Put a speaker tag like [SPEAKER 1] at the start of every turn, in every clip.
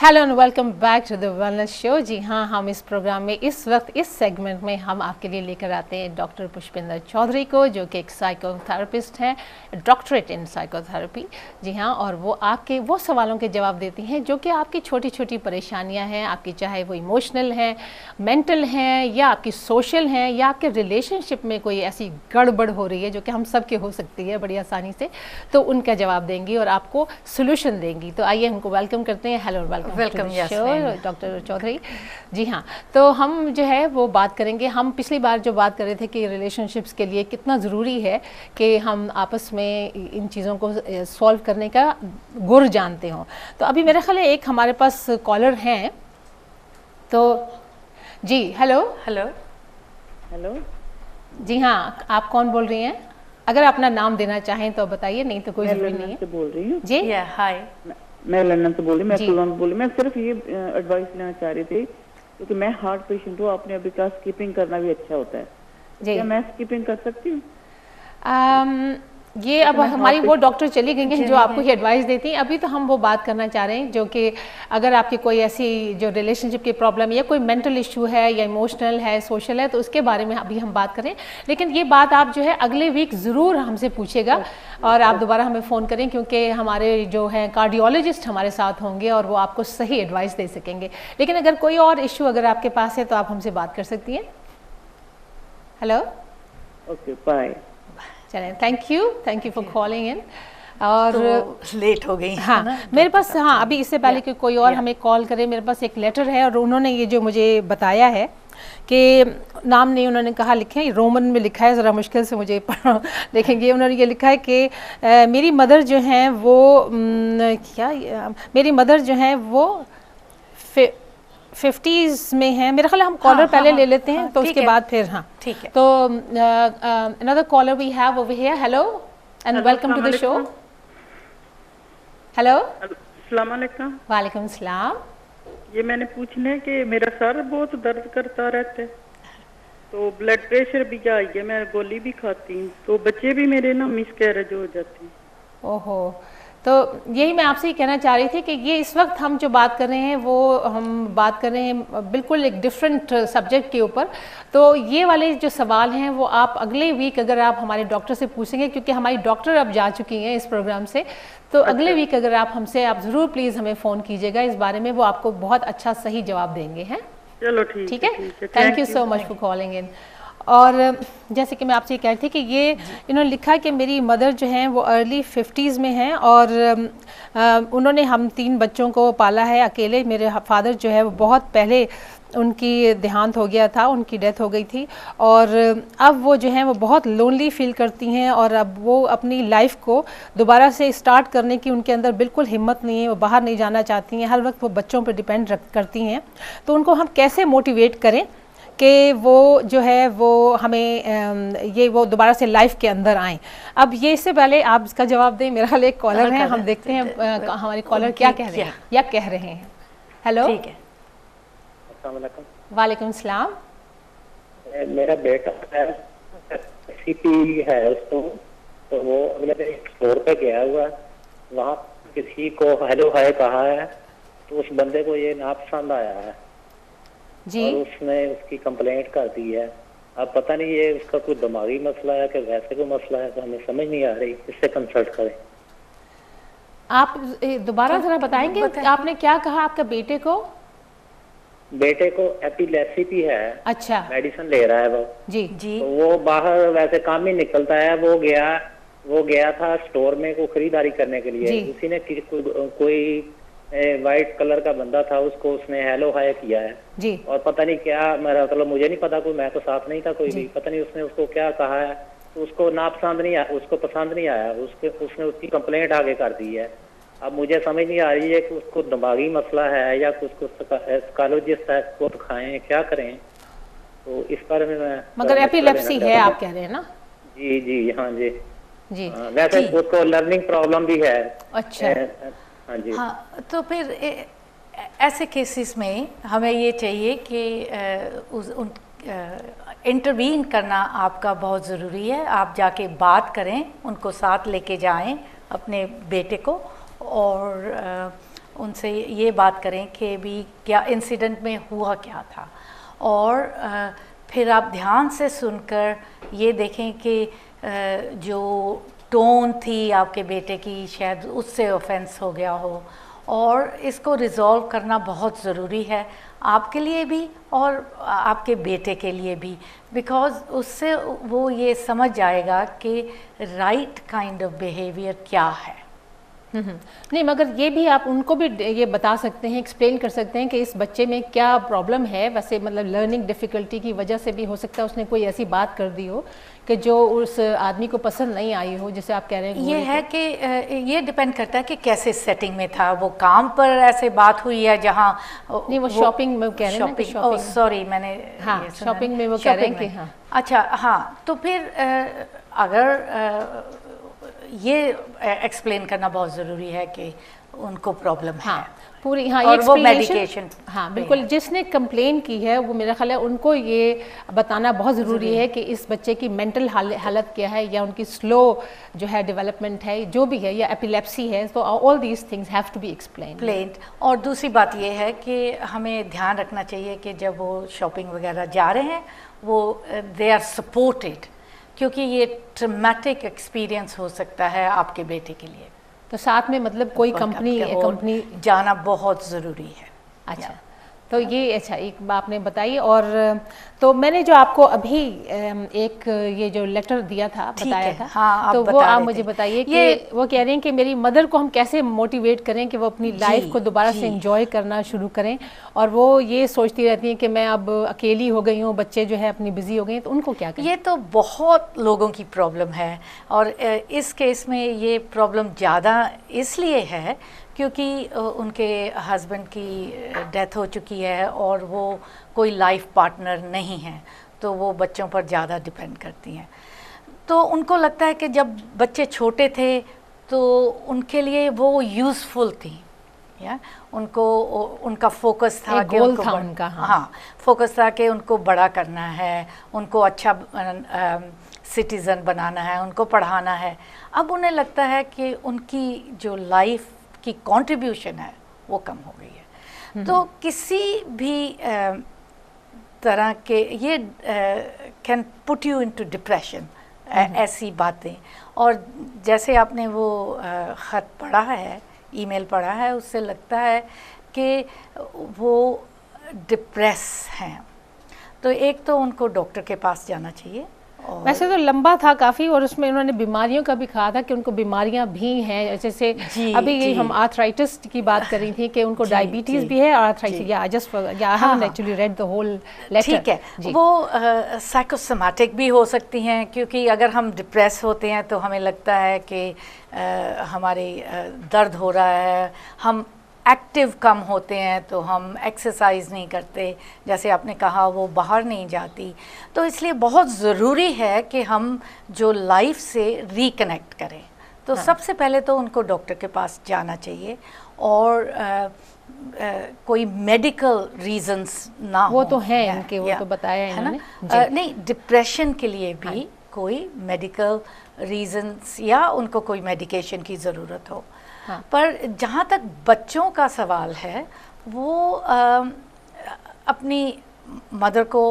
[SPEAKER 1] Hello and welcome back to the wellness show. जी हाँ, हम इस प्रोग्राम में इस वक्त इस सेगमेंट में हम आपके लिए लेकर आते हैं डॉक्टर पुष्पिंदर चौधरी को, जो कि एक साइकोथेरेपिस्ट हैं, डॉक्टरेट इन साइकोथेरेपी। जी हाँ, और वो आपके वो सवालों के जवाब देती हैं जो कि आपकी छोटी छोटी परेशानियां हैं, आपकी चाहे वो इमोशनल हैं, मेंटल हैं, या आपकी सोशल हैं, या आपके रिलेशनशिप में कोई ऐसी गड़बड़ हो रही है जो कि हम सब के हो सकती है बड़ी आसानी से, तो उनका जवाब देंगी और आपको सोल्यूशन देंगी। तो आइए हमको वेलकम करते हैं। Hello, welcome doctor Chaudhary. जी हाँ, तो हम जो है वो बात करेंगे, हम पिछली बार जो बात कर रहे थे कि रिलेशनशिप्स के लिए कितना ज़रूरी है कि हम आपस में इन चीज़ों को सॉल्व करने का गुर जानते हों। तो अभी मेरे ख्याल है एक हमारे पास कॉलर हैं, तो जी हेलो
[SPEAKER 2] हेलो
[SPEAKER 3] हेलो।
[SPEAKER 1] जी हाँ, आप कौन बोल रही हैं? अगर अपना नाम देना चाहें तो बताइए, नहीं तो कोई ज़रूरी नहीं है।
[SPEAKER 3] से बोल रही हूँ
[SPEAKER 1] जी
[SPEAKER 2] हाय,
[SPEAKER 3] मैं लंदन से बोल रही हूँ। मैं कुलौन बोल रही हूँ। मैं सिर्फ ये एडवाइस लेना चाह रही थी क्योंकि मैं हार्ट पेशेंट हूँ। आपने अभी कहा स्किपिंग करना भी अच्छा होता है,
[SPEAKER 1] जी।
[SPEAKER 3] क्या मैं स्किपिंग कर सकती हूँ?
[SPEAKER 1] ये अब हमारी वो डॉक्टर चली गई हैं जो आपको ही एडवाइस देती हैं। अभी तो हम वो बात करना चाह रहे हैं जो कि अगर आपकी कोई ऐसी जो रिलेशनशिप की प्रॉब्लम या कोई मेंटल इशू है या इमोशनल है, सोशल है, तो उसके बारे में अभी हम बात करें। लेकिन ये बात आप जो है अगले वीक ज़रूर हमसे पूछेगा और आप दोबारा हमें फ़ोन करें, क्योंकि हमारे जो हैं कार्डियोलॉजिस्ट हमारे साथ होंगे और वो आपको सही एडवाइस दे सकेंगे। लेकिन अगर कोई और इशू अगर आपके पास है तो आप हमसे बात कर सकती हैं। Hello,
[SPEAKER 3] okay, bye.
[SPEAKER 1] चलें, thank you for calling in. और
[SPEAKER 2] तो लेट हो गई।
[SPEAKER 1] हाँ
[SPEAKER 2] ना,
[SPEAKER 1] मेरे पास, हाँ अभी इससे पहले कि कोई और हमें कॉल करे, मेरे पास एक लेटर है और उन्होंने ये जो मुझे बताया है कि नाम नहीं उन्होंने कहा लिखे, रोमन में लिखा है, ज़रा मुश्किल से मुझे देखेंगे। उन्होंने ये लिखा है कि मेरी मदर जो हैं वो मेरी मदर जो हैं वो 50s में हैं। मेरा ख्याल हम कॉलर पहले ले लेते हैं, तो उसके बाद फिर हाँ
[SPEAKER 2] ठीक है।
[SPEAKER 1] तो another caller we have over here. Hello and welcome to the show. Hello,
[SPEAKER 3] अस्सलाम वालेकुम।
[SPEAKER 1] वालेकुम सलाम।
[SPEAKER 3] ये मैंने पूछना है कि मेरा सर बहुत दर्द करता रहता है, तो ब्लड प्रेशर भी आई है, मैं गोली भी खाती हूँ, तो बच्चे भी मेरे ना मिसकैरेज हो जाते हैं।
[SPEAKER 1] ओहो, तो यही मैं आपसे ही कहना चाह रही थी कि ये इस वक्त हम जो बात कर रहे हैं वो हम बात कर रहे हैं बिल्कुल एक डिफरेंट सब्जेक्ट के ऊपर। तो ये वाले जो सवाल हैं वो आप अगले वीक अगर आप हमारे डॉक्टर से पूछेंगे, क्योंकि हमारी डॉक्टर अब जा चुकी हैं इस प्रोग्राम से, तो अगले वीक अगर आप हमसे आप ज़रूर प्लीज़ हमें फ़ोन कीजिएगा इस बारे में, वो आपको बहुत अच्छा सही जवाब देंगे। हैं,
[SPEAKER 3] चलो ठीक है।
[SPEAKER 1] Thank you so much for calling in. और जैसे कि मैं आपसे कह रही थी कि ये इन्होंने लिखा कि मेरी मदर जो हैं वो अर्ली 50s में हैं और उन्होंने हम 3 बच्चों को पाला है अकेले। मेरे फादर जो है वो बहुत पहले उनकी देहांत हो गया था, उनकी डेथ हो गई थी, और अब वो जो हैं वो बहुत लोनली फील करती हैं और अब वो अपनी लाइफ को दोबारा से स्टार्ट करने की उनके अंदर बिल्कुल हिम्मत नहीं है। वो बाहर नहीं जाना चाहती हैं, हर वक्त वो बच्चों पर डिपेंड करती हैं। तो उनको हम कैसे मोटिवेट करें कि वो जो है वो हमें ये वो दोबारा से लाइफ के अंदर आएँ। अब ये इससे पहले आप इसका जवाब दें, मेरा हाल एक कॉलर है, हम देखते हैं हमारे कॉलर क्या कह रहे हैं या कह रहे हैं। हेलो,
[SPEAKER 2] ठीक है।
[SPEAKER 1] वालेकुम सलाम।
[SPEAKER 4] मेरा बेटा है, सीपी है उसको, तो वो अगले दिन स्टोर पे गया हुआ, वहाँ किसी को हेलो हाय कहा है, तो उस बंदे को ये नापसंद आया है
[SPEAKER 1] जी,
[SPEAKER 4] और उसने उसकी कंप्लेंट कर दी है। अब पता नहीं ये उसका कोई दिमागी मसला है कि वैसे कोई मसला है, तो हमें समझ नहीं आ रही, इससे कंसल्ट करें।
[SPEAKER 1] आप दोबारा जरा बताएंगे आपने क्या कहा आपका बेटे को?
[SPEAKER 4] बेटे को एपिलेप्सी है। अच्छा, मेडिसिन ले रहा है वो
[SPEAKER 1] जी।
[SPEAKER 4] तो वो बाहर वैसे काम ही निकलता है। वो गया था स्टोर में को खरीदारी करने के लिए, उसी ने कोई वाइट कलर का बंदा था, उसको उसने हेलो हाय किया है जी। और पता नहीं क्या, मेरा मतलब मुझे नहीं पता, कोई मैं तो साथ नहीं था कोई भी, पता नहीं उसने उसको क्या कहा है, तो उसको नापसंद नहीं आया, उसको पसंद नहीं आया, उसने उसकी कंप्लेंट आगे कर दी है। अब मुझे समझ नहीं आ रही है कि उसको दिमागी मसला है या उसको साइकोलॉजिस्ट है, उसको दिखाएं, क्या करें, तो इस बारे में मैं।
[SPEAKER 1] मगर एपिलेप्सी है आप कह रहे हैं ना?
[SPEAKER 4] जी जी, हाँ जी जी। वैसे उसको लर्निंग प्रॉब्लम भी है।
[SPEAKER 1] अच्छा,
[SPEAKER 4] हाँ जी।
[SPEAKER 2] हाँ, तो फिर ऐसे केसेस में हमें ये चाहिए कि इंटरवीन करना आपका बहुत ज़रूरी है। आप जाके बात करें, उनको साथ लेके जाएं अपने बेटे को, और उनसे ये बात करें कि भी क्या इंसिडेंट में हुआ क्या था, और फिर आप ध्यान से सुनकर ये देखें कि जो टोन थी आपके बेटे की शायद उससे ऑफेंस हो गया हो, और इसको रिज़ॉल्व करना बहुत ज़रूरी है आपके लिए भी और आपके बेटे के लिए भी, बिकॉज़ उससे वो ये समझ जाएगा कि राइट काइंड ऑफ बिहेवियर क्या है।
[SPEAKER 1] नहीं, मगर ये भी आप उनको भी ये बता सकते हैं, एक्सप्लेन कर सकते हैं कि इस बच्चे में क्या प्रॉब्लम है। वैसे मतलब लर्निंग डिफ़िकल्टी की वजह से भी हो सकता है उसने कोई ऐसी बात कर दी हो कि जो उस आदमी को पसंद नहीं आई हो, जैसे आप कह रहे हैं।
[SPEAKER 2] ये है कि ये डिपेंड करता है कि कैसे सेटिंग में था, वो काम पर ऐसे बात हुई है जहाँ
[SPEAKER 1] नहीं, वो शॉपिंग में कह रहे हैं ना,
[SPEAKER 2] शॉपिंग, सॉरी मैंने
[SPEAKER 1] हाँ शॉपिंग में वो कह रहे हैं कि हाँ
[SPEAKER 2] अच्छा हाँ, तो फिर अगर ये एक्सप्लेन करना बहुत ज़रूरी है कि उनको प्रॉब्लम है।
[SPEAKER 1] हाँ पूरी, हाँ
[SPEAKER 2] और वो मेडिकेशन,
[SPEAKER 1] हाँ बिल्कुल, जिसने कंप्लेन की है वो मेरा ख्याल है उनको ये बताना बहुत ज़रूरी है कि इस बच्चे की मेंटल हालत क्या है, या उनकी स्लो जो है डेवलपमेंट है जो भी है, या एपिलेप्सी है, तो all these things have to be explained.
[SPEAKER 2] और दूसरी बात ये है कि हमें ध्यान रखना चाहिए कि जब वो शॉपिंग वगैरह जा रहे हैं वो दे आर सपोर्टेड, क्योंकि ये ट्रॉमेटिक एक्सपीरियंस हो सकता है आपके बेटे के लिए।
[SPEAKER 1] तो साथ में मतलब कोई कंपनी
[SPEAKER 2] जाना बहुत ज़रूरी है।
[SPEAKER 1] अच्छा, तो ये अच्छा एक बात आपने बताई। और तो मैंने जो आपको अभी एक ये जो लेटर दिया था, बताया था,
[SPEAKER 2] हाँ,
[SPEAKER 1] तो वो आप मुझे बताइए कि वो कह रही हैं कि मेरी मदर को हम कैसे मोटिवेट करें कि वो अपनी लाइफ को दोबारा से एंजॉय करना शुरू करें, और वो ये सोचती रहती हैं कि मैं अब अकेली हो गई हूँ, बच्चे जो है अपनी बिजी हो गए हैं, तो उनको क्या करें?
[SPEAKER 2] ये तो बहुत लोगों की प्रॉब्लम है, और इस केस में ये प्रॉब्लम ज़्यादा इसलिए है क्योंकि उनके हस्बैंड की डेथ हो चुकी है और वो कोई लाइफ पार्टनर नहीं है, तो वो बच्चों पर ज़्यादा डिपेंड करती हैं। तो उनको लगता है कि जब बच्चे छोटे थे तो उनके लिए वो यूज़फुल थी, या उनको उनका फोकस था,
[SPEAKER 1] गोल था उनका,
[SPEAKER 2] हाँ फोकस था कि उनको बड़ा करना है, उनको अच्छा सिटीज़न बनाना है, उनको पढ़ाना है। अब उन्हें लगता है कि उनकी जो लाइफ की कंट्रीब्यूशन है वो कम हो गई है। तो किसी भी तरह के ये can put you into depression, ऐसी बातें। और जैसे आपने वो ख़त पढ़ा है, ईमेल पढ़ा है, उससे लगता है कि वो डिप्रेस हैं। तो एक तो उनको डॉक्टर के पास जाना चाहिए।
[SPEAKER 1] वैसे तो लंबा था काफ़ी, और उसमें उन्होंने बीमारियों का भी कहा था कि उनको बीमारियां भी हैं, जैसे अभी ये हम आर्थराइटिस की बात कर रही थी कि उनको डायबिटीज़ भी है और आर्थराइटिस। या just I haven't actually read the whole letter.
[SPEAKER 2] ठीक है, वो साइकोसोमैटिक भी हो सकती हैं, क्योंकि अगर हम डिप्रेस होते हैं तो हमें लगता है कि हमारी दर्द हो रहा है, हम एक्टिव कम होते हैं, तो हम एक्सरसाइज नहीं करते, जैसे आपने कहा वो बाहर नहीं जाती। तो इसलिए बहुत ज़रूरी है कि हम जो लाइफ से रिकनेक्ट करें। तो सबसे पहले तो उनको डॉक्टर के पास जाना चाहिए, और कोई मेडिकल रीजंस ना
[SPEAKER 1] वो तो है इनके, वो तो बताया है ना।
[SPEAKER 2] नहीं, डिप्रेशन के लिए भी कोई मेडिकल रीजंस या उनको कोई मेडिकेशन की ज़रूरत हो। पर जहाँ तक बच्चों का सवाल है, वो अपनी मदर को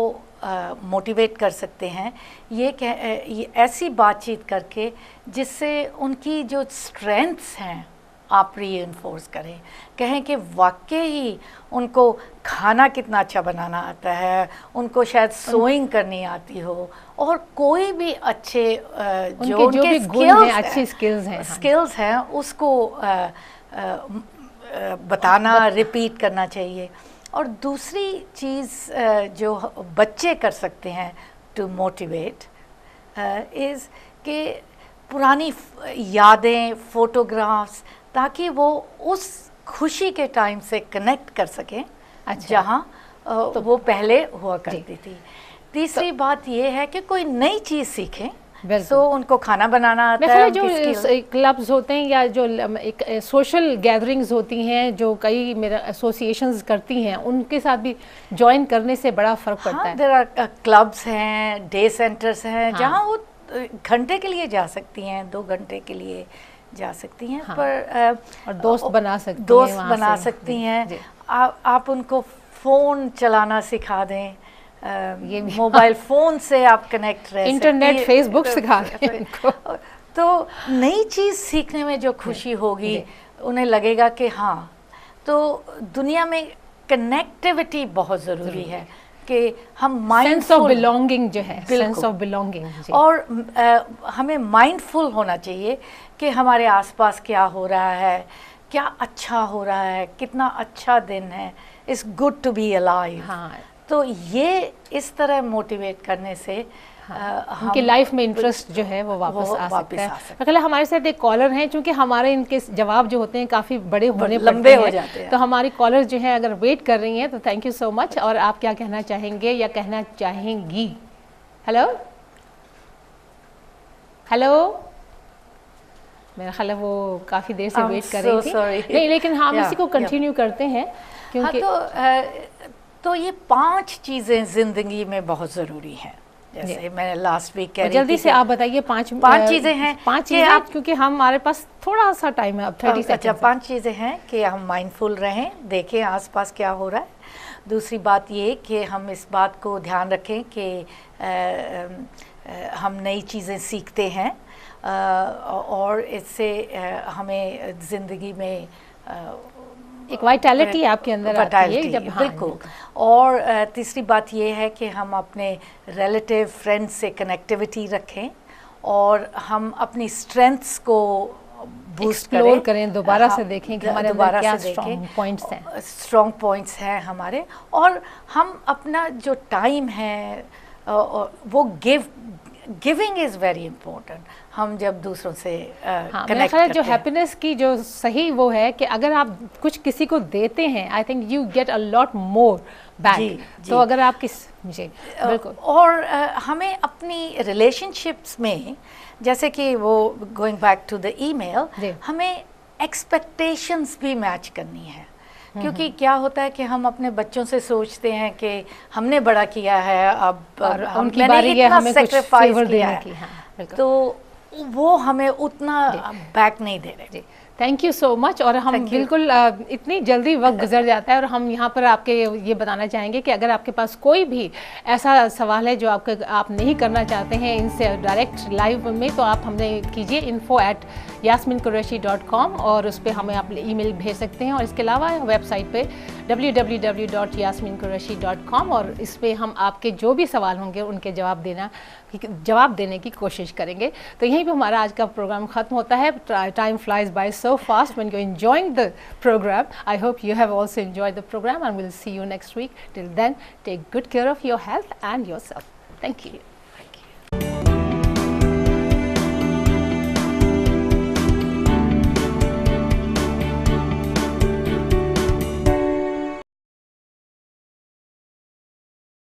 [SPEAKER 2] मोटिवेट कर सकते हैं ये ऐसी बातचीत करके जिससे उनकी जो स्ट्रेंथ्स हैं आप रीइंफोर्स करें। कहें कि वाकई ही उनको खाना कितना अच्छा बनाना आता है, उनको शायद सोइंग करनी आती हो, और कोई भी अच्छे जो उनके स्किल्स हैं उसको बताना, रिपीट करना चाहिए। और दूसरी चीज़ जो बच्चे कर सकते हैं टू मोटिवेट इज़ कि पुरानी यादें, फोटोग्राफ्स, ताकि वो उस खुशी के टाइम से कनेक्ट कर सकें जहाँ तो वो पहले हुआ करती थी। तीसरी बात ये है कि कोई नई चीज़ सीखें। तो उनको खाना बनाना आता है।
[SPEAKER 1] जो क्लब्स होते हैं या जो एक सोशल गैदरिंग्स होती हैं जो कई मेरा एसोसिएशंस करती हैं, उनके साथ भी ज्वाइन करने से बड़ा फ़र्क पड़ता है।
[SPEAKER 2] देयर आर क्लब्स हैं, डे सेंटर्स हैं, जहाँ वो घंटे के लिए जा सकती हैं, 2 घंटे के लिए, जा सकती हैं।
[SPEAKER 1] हाँ,
[SPEAKER 2] पर
[SPEAKER 1] और दोस्त बना सकती
[SPEAKER 2] दोस्त
[SPEAKER 1] हैं,
[SPEAKER 2] बना सकती हैं। आप उनको फ़ोन चलाना सिखा दें,
[SPEAKER 1] ये भी
[SPEAKER 2] मोबाइल फ़ोन से आप कनेक्ट रह
[SPEAKER 1] इंटरनेट, फेसबुक सिखा दें उनको।
[SPEAKER 2] तो नई चीज़ सीखने में जो खुशी होगी, उन्हें लगेगा कि हाँ, तो दुनिया में कनेक्टिविटी बहुत ज़रूरी है कि हम माइंडफुल,
[SPEAKER 1] सेंस ऑफ बिलोंगिंग जो है, सेंस ऑफ बिलोंगिंग,
[SPEAKER 2] और हमें माइंडफुल होना चाहिए कि हमारे आसपास क्या हो रहा है, क्या अच्छा हो रहा है, कितना अच्छा दिन है, it's good to be alive.
[SPEAKER 1] हाँ,
[SPEAKER 2] तो ये इस तरह मोटिवेट करने से
[SPEAKER 1] उनकी लाइफ में इंटरेस्ट जो है वो वापस आ सकता है। अकेला हमारे साथ एक कॉलर हैं, क्योंकि हमारे इनके जवाब जो होते हैं काफ़ी बड़े
[SPEAKER 2] लंबे हो जाते हैं,
[SPEAKER 1] तो हमारी कॉलर जो है अगर वेट कर रही हैं तो थैंक यू सो मच। और आप क्या कहना चाहेंगे या कहना चाहेंगी? हेलो हेलो, मेरा ख्याल है वो काफ़ी देर से वेट कर रही थी। नहीं, लेकिन हम इसी को कंटिन्यू करते हैं, क्योंकि
[SPEAKER 2] तो ये 5 चीज़ें ज़िंदगी में बहुत ज़रूरी हैं। जैसे मैं लास्ट वीक कह रही थी,
[SPEAKER 1] जल्दी से आप बताइए 5
[SPEAKER 2] चीज़ें हैं।
[SPEAKER 1] 5 चीज़ें, क्योंकि हमारे पास थोड़ा सा टाइम है अब, 30 सेकंड।
[SPEAKER 2] अच्छा, 5 चीज़ें हैं कि हम माइंडफुल रहें, देखें आसपास क्या हो रहा है। दूसरी बात ये कि हम इस बात को ध्यान रखें कि हम नई चीज़ें सीखते हैं, और इससे हमें ज़िंदगी में
[SPEAKER 1] एक वाइटैलिटी आपके अंदर आती है जब, हाँ,
[SPEAKER 2] बिल्कुल। और तीसरी बात ये है कि हम अपने रिलेटिव फ्रेंड्स से कनेक्टिविटी रखें, और हम अपनी स्ट्रेंथ्स को बूस्ट
[SPEAKER 1] करें, दोबारा से देखें कि हमारे अंदर क्या स्ट्रॉन्ग पॉइंट्स हैं,
[SPEAKER 2] स्ट्रॉन्ग पॉइंट्स हैं हमारे। और हम अपना जो टाइम है वो गिविंग इज़ वेरी इम्पोर्टेंट। हम जब दूसरों से
[SPEAKER 1] कनेक्ट करते हैं, जो हैप्पीनेस की जो सही वो है कि अगर आप कुछ किसी को देते हैं, I think you get a lot more back. तो अगर आप बिल्कुल,
[SPEAKER 2] और हमें अपनी रिलेशनशिप्स में, जैसे कि वो going back to the email, हमें एक्सपेक्टेशंस भी मैच करनी है। क्योंकि क्या होता है कि हम अपने बच्चों से सोचते हैं कि हमने बड़ा किया है, अब
[SPEAKER 1] उनकी बारी है हमें कुछ फेवर देने की, हाँ,
[SPEAKER 2] तो वो हमें उतना बैक नहीं दे रहे।
[SPEAKER 1] Thank you so much. और हम बिल्कुल इतनी जल्दी वक्त गुजर जाता है, और हम यहाँ पर आपके ये बताना चाहेंगे कि अगर आपके पास कोई भी ऐसा सवाल है जो आप नहीं करना चाहते हैं इनसे डायरेक्ट लाइव में, तो आप हमें कीजिए info@yasminqureshi.com, और उस पर हमें आप ईमेल भेज सकते हैं। और इसके अलावा वेबसाइट पे www.yasminqureshi.com, और इस पर हम आपके जो भी सवाल होंगे उनके जवाब देने की कोशिश करेंगे। तो यहीं पे हमारा आज का प्रोग्राम ख़त्म होता है। Time flies by so fast when you're enjoying the program. I hope you have also enjoyed the program, and we'll see you next week. Till then, take good care of your health and yourself. Thank you.